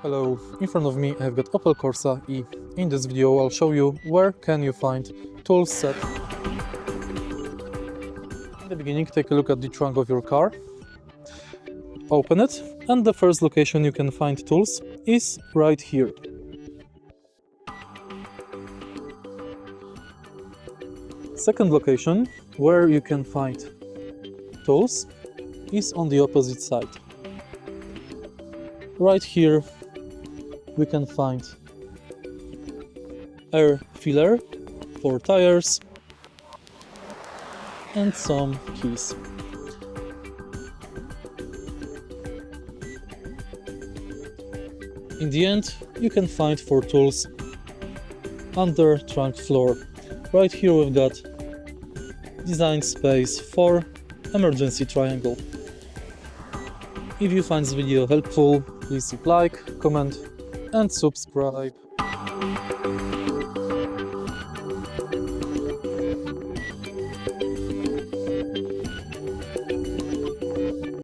Hello, in front of me I've got Opel Corsa E. In this video I'll show you where can you find Toolset. In the beginning, take a look at the trunk of your car, open it, and the first location you can find tools is right here. Second location where you can find tools is on the opposite side. Right here we can find air filler for tires and some keys. In the end, you can find 4 tools under trunk floor. Right here we've got design space for emergency triangle. If you find this video helpful, please leave like, comment and subscribe.